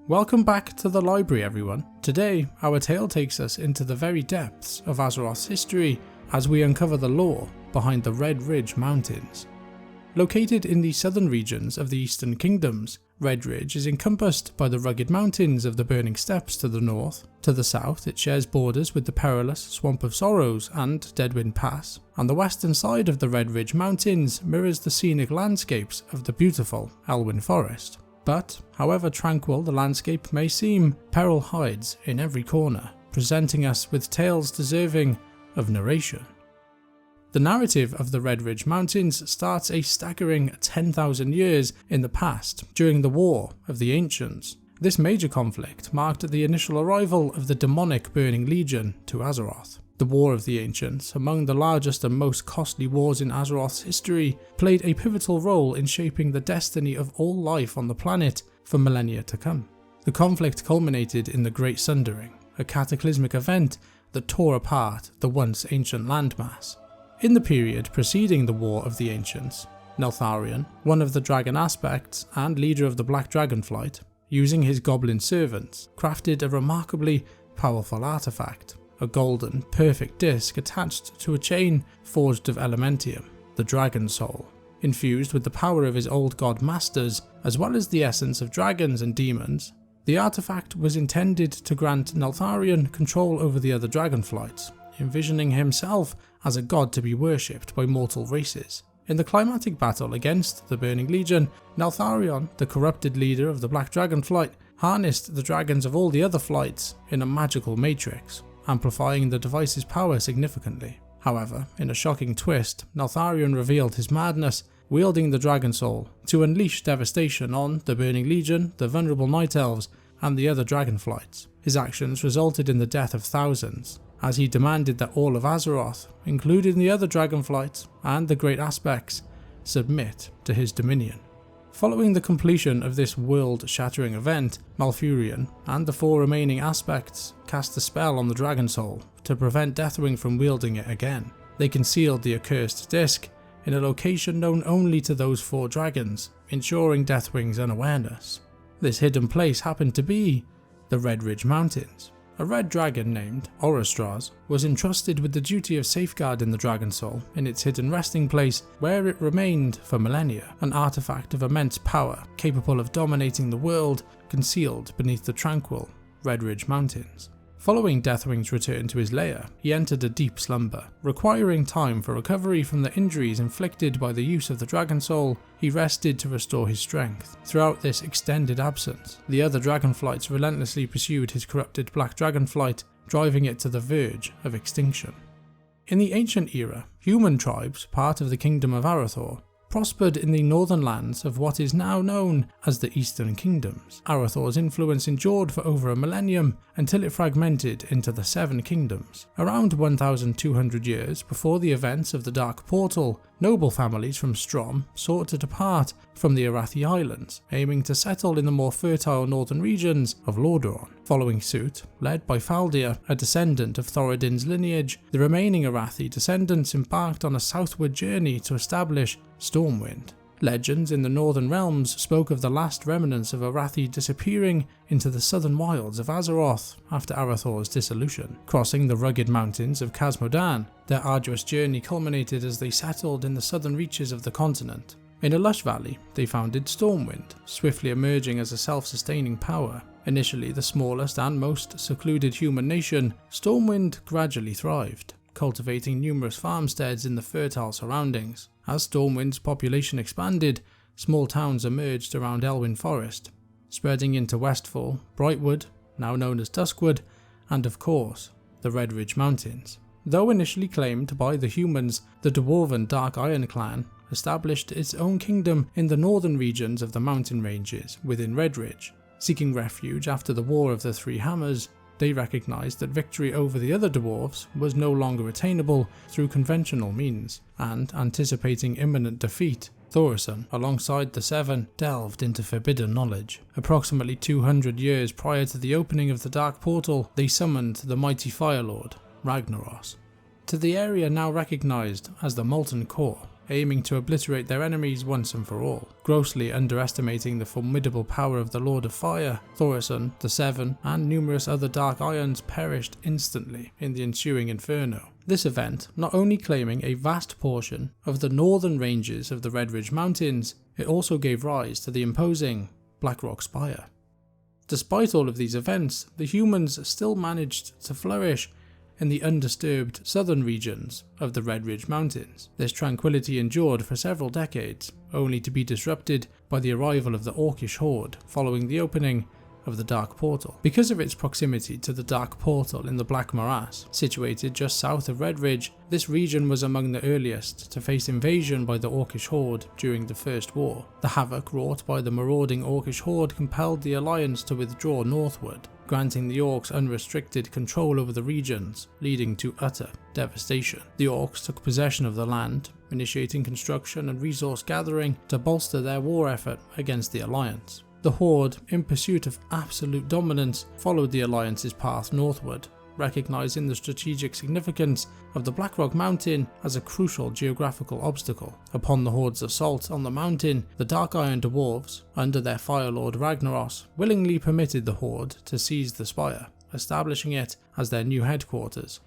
Welcome back to the library, everyone. Today, our tale takes us into the very depths of Azeroth's history as we uncover the lore behind the Redridge Mountains. Located in the southern regions of the Eastern Kingdoms, Redridge is encompassed by the rugged mountains of the Burning Steppes to the north. To the south, it shares borders with the perilous Swamp of Sorrows and Deadwind Pass, and the western side of the Redridge Mountains mirrors the scenic landscapes of the beautiful Elwyn Forest. But, however tranquil the landscape may seem, peril hides in every corner, presenting us with tales deserving of narration. The narrative of the Redridge Mountains starts a staggering 10,000 years in the past, during the War of the Ancients. This major conflict marked the initial arrival of the demonic Burning Legion to Azeroth. The War of the Ancients, among the largest and most costly wars in Azeroth's history, played a pivotal role in shaping the destiny of all life on the planet for millennia to come. The conflict culminated in the Great Sundering, a cataclysmic event that tore apart the once ancient landmass. In the period preceding the War of the Ancients, Neltharion, one of the dragon aspects and leader of the Black Dragonflight, using his goblin servants, crafted a remarkably powerful artifact. A golden, perfect disc attached to a chain forged of elementium, the Dragon Soul. Infused with the power of his old god masters, as well as the essence of dragons and demons, the artifact was intended to grant Neltharion control over the other dragonflights, envisioning himself as a god to be worshipped by mortal races. In the climatic battle against the Burning Legion, Neltharion, the corrupted leader of the Black Dragonflight, harnessed the dragons of all the other flights in a magical matrix, amplifying the device's power significantly. However, in a shocking twist, Neltharion revealed his madness, wielding the Dragon Soul to unleash devastation on the Burning Legion, the vulnerable Night Elves, and the other dragonflights. His actions resulted in the death of thousands, as he demanded that all of Azeroth, including the other dragonflights and the Great Aspects, submit to his dominion. Following the completion of this world-shattering event, Malfurion and the four remaining aspects cast a spell on the Dragon Soul to prevent Deathwing from wielding it again. They concealed the accursed disc in a location known only to those four dragons, ensuring Deathwing's unawareness. This hidden place happened to be the Redridge Mountains. A red dragon named Orcish was entrusted with the duty of safeguarding the Dragon Soul in its hidden resting place, where it remained for millennia, an artifact of immense power capable of dominating the world, concealed beneath the tranquil Redridge Mountains. Following Deathwing's return to his lair, he entered a deep slumber. Requiring time for recovery from the injuries inflicted by the use of the Dragon Soul, he rested to restore his strength. Throughout this extended absence, the other dragonflights relentlessly pursued his corrupted Black Dragonflight, driving it to the verge of extinction. In the ancient era, human tribes, part of the Kingdom of Arathor, prospered in the northern lands of what is now known as the Eastern Kingdoms. Arathor's influence endured for over a millennium until it fragmented into the Seven Kingdoms. Around 1,200 years before the events of the Dark Portal, noble families from Strom sought to depart from the Arathi Islands, aiming to settle in the more fertile northern regions of Lordaeron. Following suit, led by Faldir, a descendant of Thoradin's lineage, the remaining Arathi descendants embarked on a southward journey to establish Stormwind. Legends in the northern realms spoke of the last remnants of Arathi disappearing into the southern wilds of Azeroth after Arathor's dissolution. Crossing the rugged mountains of Khazmodan, their arduous journey culminated as they settled in the southern reaches of the continent. In a lush valley, they founded Stormwind, swiftly emerging as a self-sustaining power. Initially the smallest and most secluded human nation, Stormwind gradually thrived, cultivating numerous farmsteads in the fertile surroundings. As Stormwind's population expanded, small towns emerged around Elwyn Forest, spreading into Westfall, Brightwood, now known as Duskwood, and of course, the Redridge Mountains. Though initially claimed by the humans, the dwarven Dark Iron clan established its own kingdom in the northern regions of the mountain ranges within Redridge. Seeking refuge after the War of the Three Hammers, they recognized that victory over the other dwarves was no longer attainable through conventional means, and anticipating imminent defeat, Thorson, alongside the Seven, delved into forbidden knowledge. Approximately 200 years prior to the opening of the Dark Portal, they summoned the mighty Firelord, Ragnaros, to the area now recognized as the Molten Core. aiming to obliterate their enemies once and for all, grossly underestimating the formidable power of the Lord of Fire. Thorson, the Seven, and numerous other Dark Irons perished instantly in the ensuing inferno. This event not only claiming a vast portion of the northern ranges of the Redridge Mountains, it also gave rise to the imposing Blackrock Spire. Despite all of these events, the humans still managed to flourish in the undisturbed southern regions of the Redridge Mountains. This tranquility endured for several decades, only to be disrupted by the arrival of the Orcish horde following the opening of the Dark Portal. Because of its proximity to the Dark Portal in the Black Morass, situated just south of Redridge, this region was among the earliest to face invasion by the Orcish horde during the First War. The havoc wrought by the marauding Orcish horde compelled the Alliance to withdraw northward, granting the Orcs unrestricted control over the regions, leading to utter devastation. The Orcs took possession of the land, initiating construction and resource gathering to bolster their war effort against the Alliance. The Horde, in pursuit of absolute dominance, followed the Alliance's path northward, recognizing the strategic significance of the Blackrock Mountain as a crucial geographical obstacle. Upon the Horde's assault on the mountain, the Dark Iron Dwarves, under their Fire Lord Ragnaros, willingly permitted the Horde to seize the spire, establishing it as their new headquarters.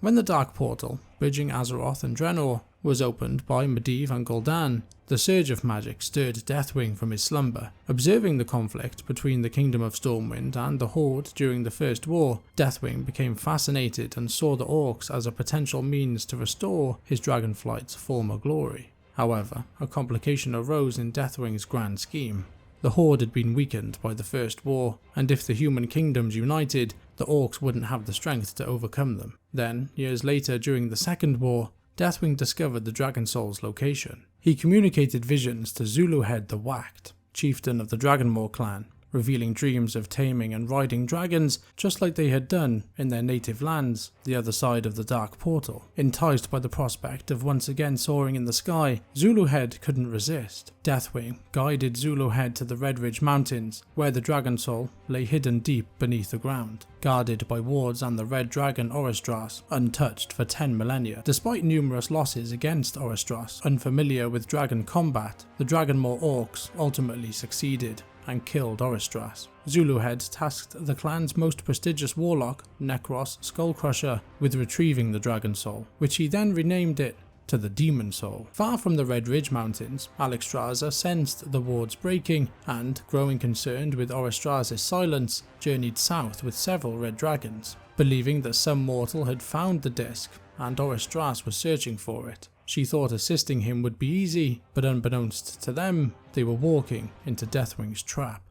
When the Dark Portal, bridging Azeroth and Draenor, was opened by Medivh and Gul'dan, the surge of magic stirred Deathwing from his slumber. Observing the conflict between the Kingdom of Stormwind and the Horde during the First War, Deathwing became fascinated and saw the Orcs as a potential means to restore his Dragonflight's former glory. However, a complication arose in Deathwing's grand scheme. The Horde had been weakened by the First War, and if the human kingdoms united, the Orcs wouldn't have the strength to overcome them. Then, years later during the Second War, Deathwing discovered the Dragon Soul's location. He communicated visions to Zuluhead the Whacked, chieftain of the Dragonmaw clan, revealing dreams of taming and riding dragons just like they had done in their native lands, the other side of the Dark Portal. Enticed by the prospect of once again soaring in the sky, Zuluhead couldn't resist. Deathwing guided Zuluhead to the Redridge Mountains, where the Dragon Soul lay hidden deep beneath the ground, guarded by wards and the Red Dragon Orcish, untouched for 10 millennia. Despite numerous losses against Orcish, unfamiliar with dragon combat, the Dragonmaw Orcs ultimately succeeded and killed Orcish. Zuluhead tasked the clan's most prestigious warlock, Necros Skullcrusher, with retrieving the Dragon Soul, which he then renamed it to the Demon Soul. Far from the Redridge Mountains, Alexstrasza sensed the wards breaking and, growing concerned with Orcish' silence, journeyed south with several red dragons, believing that some mortal had found the disc and Orcish was searching for it. She thought assisting him would be easy, but unbeknownst to them, they were walking into Deathwing's trap.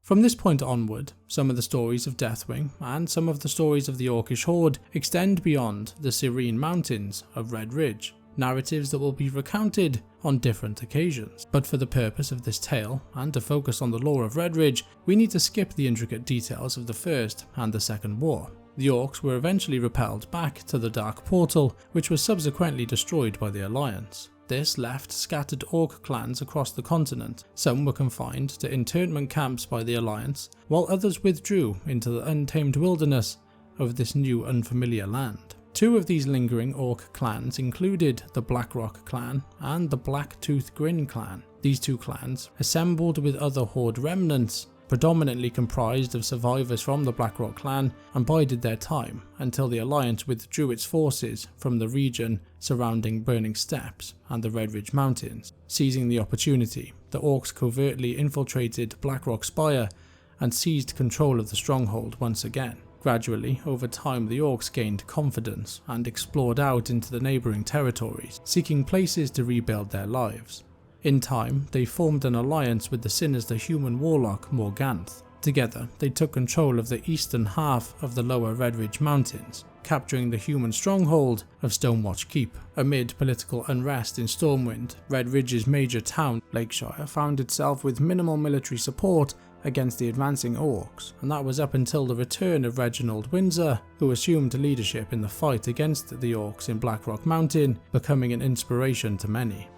From this point onward, some of the stories of Deathwing and some of the stories of the Orcish Horde extend beyond the serene mountains of Redridge, narratives that will be recounted on different occasions. But for the purpose of this tale, and to focus on the lore of Redridge, we need to skip the intricate details of the First and the Second War. The Orcs were eventually repelled back to the Dark Portal, which was subsequently destroyed by the Alliance. This left scattered Orc clans across the continent. Some were confined to internment camps by the Alliance, while others withdrew into the untamed wilderness of this new unfamiliar land. Two of these lingering Orc clans included the Blackrock clan and the Blacktooth Grin clan. These two clans, assembled with other Horde remnants, predominantly comprised of survivors from the Blackrock clan, and bided their time until the Alliance withdrew its forces from the region surrounding Burning Steppes and the Redridge Mountains. Seizing the opportunity, the Orcs covertly infiltrated Blackrock Spire and seized control of the stronghold once again. Gradually, over time, the Orcs gained confidence and explored out into the neighbouring territories, seeking places to rebuild their lives. In time, they formed an alliance with the sinister human warlock Morganth. Together, they took control of the eastern half of the lower Redridge Mountains, capturing the human stronghold of Stonewatch Keep. Amid political unrest in Stormwind, Redridge's major town, Lakeshire, found itself with minimal military support against the advancing Orcs, and that was up until the return of Reginald Windsor, who assumed leadership in the fight against the Orcs in Blackrock Mountain, becoming an inspiration to many.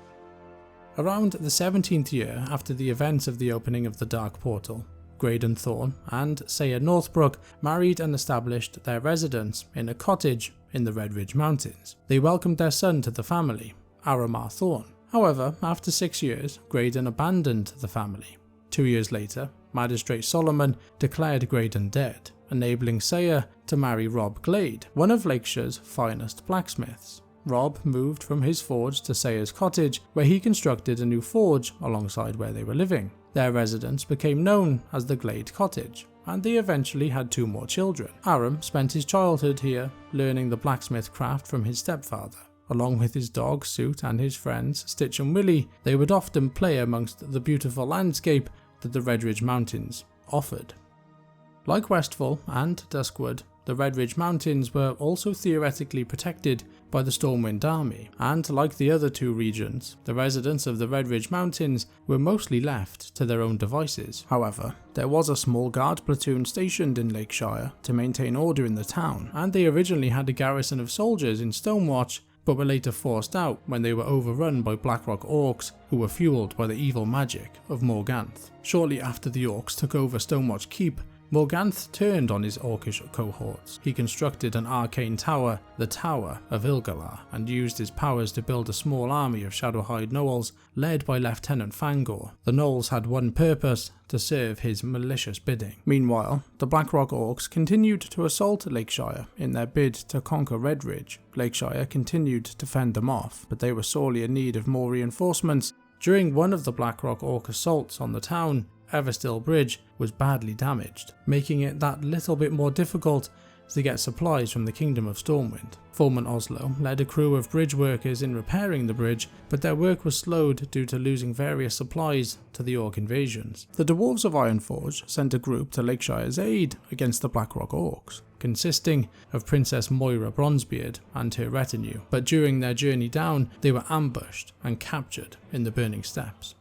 Around the 17th year after the events of the opening of the Dark Portal, Graydon Thorne and Seige Northbrook married and established their residence in a cottage in the Redridge Mountains. They welcomed their son to the family, Aramar Thorne. However, after 6 years, Graydon abandoned the family. 2 years later, Magistrate Solomon declared Graydon dead, enabling Seige to marry Rob Glade, one of Lakeshire's finest blacksmiths. Rob moved from his forge to Seige's cottage, where he constructed a new forge alongside where they were living. Their residence became known as the Glade Cottage, and they eventually had 2 more children. Aram spent his childhood here, learning the blacksmith craft from his stepfather. Along with his dog Suit and his friends Stitch and Willie, they would often play amongst the beautiful landscape that the Redridge Mountains offered. Like Westfall and Duskwood, the Redridge Mountains were also theoretically protected by the Stormwind army, and like the other 2 regions, the residents of the Redridge Mountains were mostly left to their own devices. However, there was a small guard platoon stationed in Lakeshire to maintain order in the town, and they originally had a garrison of soldiers in Stonewatch, but were later forced out when they were overrun by Blackrock orcs who were fueled by the evil magic of Morganth. Shortly after the orcs took over Stonewatch Keep, Morganth turned on his orcish cohorts. He constructed an arcane tower, the Tower of Ilgalar, and used his powers to build a small army of Shadowhide gnolls led by Lieutenant Fangor. The gnolls had one purpose: to serve his malicious bidding. Meanwhile, the Blackrock orcs continued to assault Lakeshire in their bid to conquer Redridge. Lakeshire continued to fend them off, but they were sorely in need of more reinforcements. During one of the Blackrock orc assaults on the town, Everstill Bridge was badly damaged, making it that little bit more difficult to get supplies from the Kingdom of Stormwind. Foreman Oslo led a crew of bridge workers in repairing the bridge, but their work was slowed due to losing various supplies to the orc invasions. The Dwarves of Ironforge sent a group to Lakeshire's aid against the Blackrock orcs, consisting of Princess Moira Bronzebeard and her retinue, but during their journey down, they were ambushed and captured in the Burning Steppes.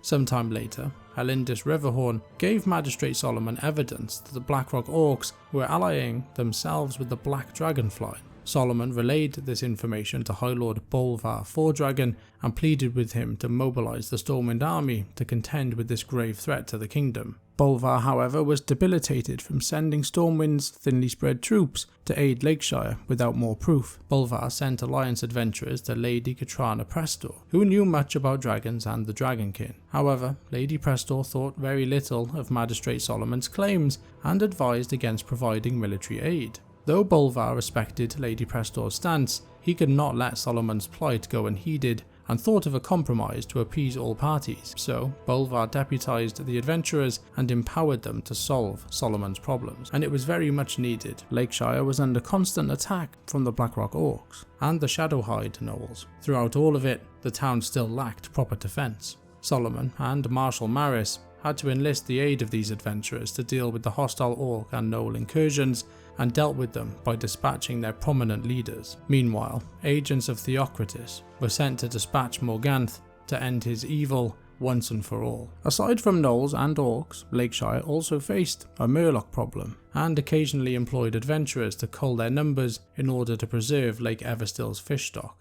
Sometime later, Helindis Riverhorn gave Magistrate Solomon evidence that the Blackrock orcs were allying themselves with the Black Dragonfly. Solomon relayed this information to High Lord Bolvar Fordragon and pleaded with him to mobilise the Stormwind army to contend with this grave threat to the kingdom. Bolvar, however, was debilitated from sending Stormwind's thinly spread troops to aid Lakeshire without more proof. Bolvar sent alliance adventurers to Lady Katrana Prestor, who knew much about dragons and the Dragonkin. However, Lady Prestor thought very little of Magistrate Solomon's claims and advised against providing military aid. Though Bolvar respected Lady Prestor's stance, he could not let Solomon's plight go unheeded and thought of a compromise to appease all parties, so Bolvar deputized the adventurers and empowered them to solve Solomon's problems, and it was very much needed. Lakeshire was under constant attack from the Blackrock orcs and the Shadowhide gnolls. Throughout all of it, the town still lacked proper defense. Solomon and Marshal Maris had to enlist the aid of these adventurers to deal with the hostile orc and gnoll incursions, and dealt with them by dispatching their prominent leaders. Meanwhile, agents of Theocritus were sent to dispatch Morganth to end his evil once and for all. Aside from gnolls and orcs, Lakeshire also faced a murloc problem, and occasionally employed adventurers to cull their numbers in order to preserve Lake Everstill's fish stock.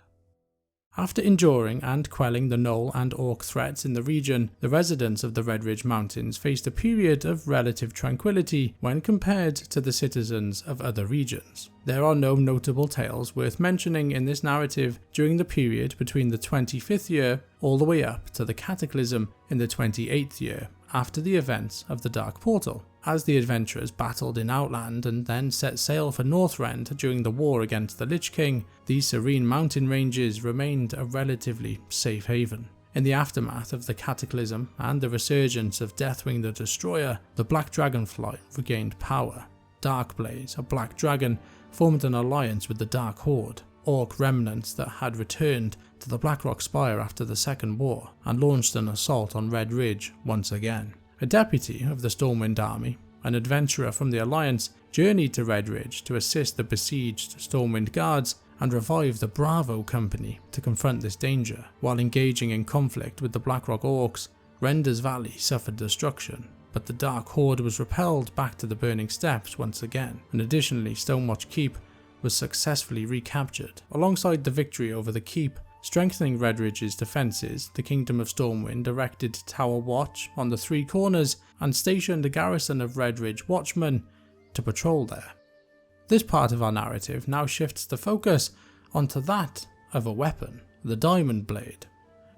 After enduring and quelling the gnoll and orc threats in the region, the residents of the Redridge Mountains faced a period of relative tranquility when compared to the citizens of other regions. There are no notable tales worth mentioning in this narrative during the period between the 25th year all the way up to the Cataclysm in the 28th year, after the events of the Dark Portal. As the adventurers battled in Outland and then set sail for Northrend during the war against the Lich King, these serene mountain ranges remained a relatively safe haven. In the aftermath of the Cataclysm and the resurgence of Deathwing the Destroyer, the Black Dragonfly regained power. Darkblaze, a black dragon, formed an alliance with the Dark Horde, orc remnants that had returned to the Blackrock Spire after the Second War, and launched an assault on Red Ridge once again. A deputy of the Stormwind army, an adventurer from the Alliance, journeyed to Red Ridge to assist the besieged Stormwind guards and revive the Bravo Company to confront this danger. While engaging in conflict with the Blackrock orcs, Render's Valley suffered destruction, but the Dark Horde was repelled back to the Burning Steppes once again, and additionally Stonewatch Keep was successfully recaptured. Alongside the victory over the keep, strengthening Redridge's defences, the Kingdom of Stormwind erected Tower Watch on the three corners and stationed a garrison of Redridge watchmen to patrol there. This part of our narrative now shifts the focus onto that of a weapon. the Diamond Blade.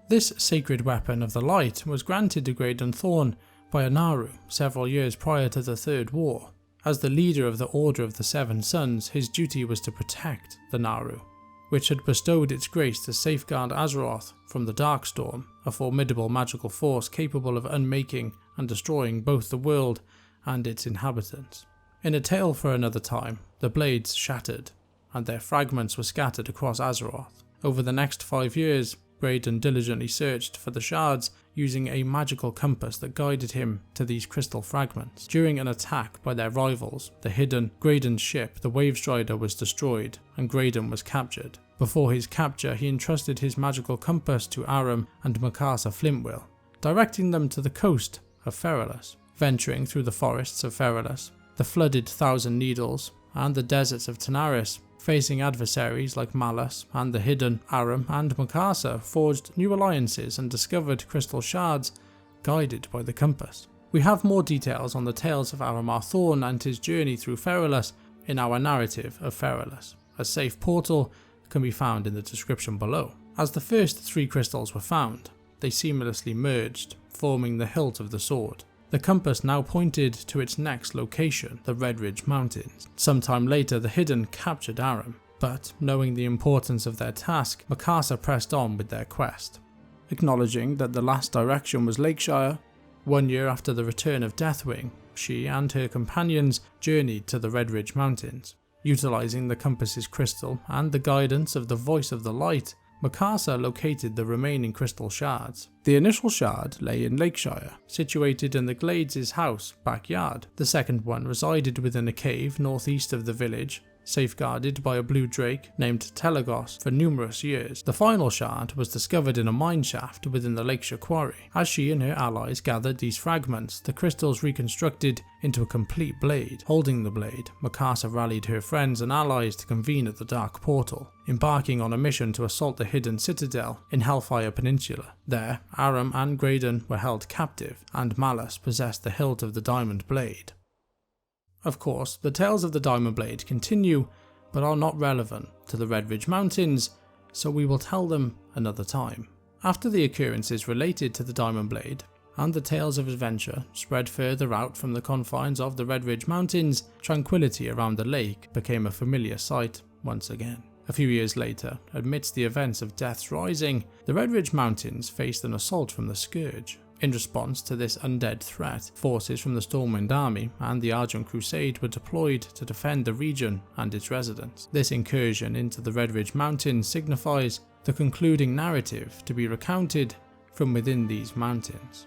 This sacred weapon of the light was granted to Graydon Thorne by Anaru several years prior to the Third War. As the leader of the Order of the Seven Suns, his duty was to protect the Naru, which had bestowed its grace to safeguard Azeroth from the Darkstorm, a formidable magical force capable of unmaking and destroying both the world and its inhabitants. In a tale for another time, the blades shattered, and their fragments were scattered across Azeroth. Over the next 5 years, Graydon diligently searched for the shards using a magical compass that guided him to these crystal fragments. During an attack by their rivals, the hidden Graydon's ship, the Wavestrider, was destroyed and Graydon was captured. Before his capture, he entrusted his magical compass to Aram and Makasa Flintwill, directing them to the coast of Feralus. Venturing through the forests of Feralus, the flooded Thousand Needles, and the deserts of Tanaris, facing adversaries like Malus and the hidden Aram and Makasa, forged new alliances and discovered crystal shards guided by the compass. We have more details on the tales of Aramar Thorne and his journey through Feralus in our narrative of Feralus. A safe portal can be found in the description below. As the first 3 crystals were found, they seamlessly merged, forming the hilt of the sword. The compass now pointed to its next location, the Redridge Mountains. Sometime later, the Hidden captured Aram, but knowing the importance of their task, Makasa pressed on with their quest. Acknowledging that the last direction was Lakeshire, 1 year after the return of Deathwing, she and her companions journeyed to the Redridge Mountains. Utilizing the compass's crystal and the guidance of the Voice of the Light, Makasa located the remaining crystal shards. The initial shard lay in Lakeshire, situated in the Glades' house backyard. The second one resided within a cave northeast of the village, safeguarded by a blue drake named Telagos for numerous years. The final shard was discovered in a mine shaft within the Lakeshire quarry. As she and her allies gathered these fragments, the crystals reconstructed into a complete blade. Holding the blade, Makasa rallied her friends and allies to convene at the Dark Portal, embarking on a mission to assault the hidden citadel in Hellfire Peninsula. There, Aram and Graydon were held captive, and Malus possessed the hilt of the Diamond Blade. Of course, the tales of the Diamond Blade continue, but are not relevant to the Redridge Mountains, so we will tell them another time. After the occurrences related to the Diamond Blade, and the tales of adventure spread further out from the confines of the Redridge Mountains, tranquility around the lake became a familiar sight once again. A few years later, amidst the events of Death's Rising, the Redridge Mountains faced an assault from the Scourge. In response to this undead threat, forces from the Stormwind army and the Argent Crusade were deployed to defend the region and its residents. This incursion into the Redridge Mountains signifies the concluding narrative to be recounted from within these mountains.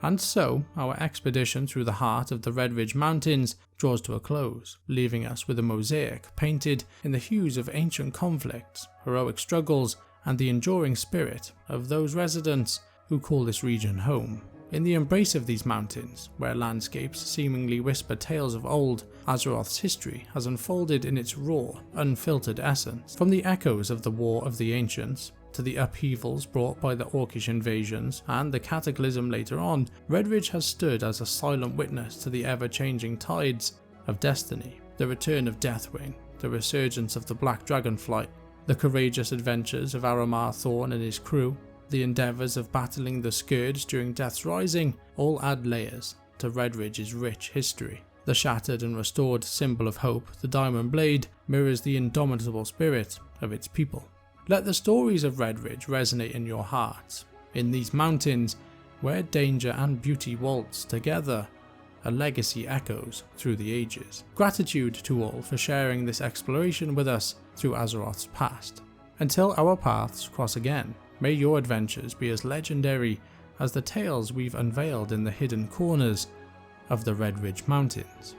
And so, our expedition through the heart of the Redridge Mountains draws to a close, leaving us with a mosaic painted in the hues of ancient conflicts, heroic struggles, and the enduring spirit of those residents who call this region home. In the embrace of these mountains, where landscapes seemingly whisper tales of old, Azeroth's history has unfolded in its raw, unfiltered essence. From the echoes of the War of the Ancients, to the upheavals brought by the Orcish Invasions and the Cataclysm later on, Redridge has stood as a silent witness to the ever-changing tides of destiny. The return of Deathwing, the resurgence of the Black Dragonflight, the courageous adventures of Aramar Thorne and his crew, the endeavours of battling the Scourge during Death's Rising, all add layers to Redridge's rich history. The shattered and restored symbol of hope, the Diamond Blade, mirrors the indomitable spirit of its people. Let the stories of Redridge resonate in your hearts. In these mountains, where danger and beauty waltz together, a legacy echoes through the ages. Gratitude to all for sharing this exploration with us through Azeroth's past. Until our paths cross again, may your adventures be as legendary as the tales we've unveiled in the hidden corners of the Redridge Mountains.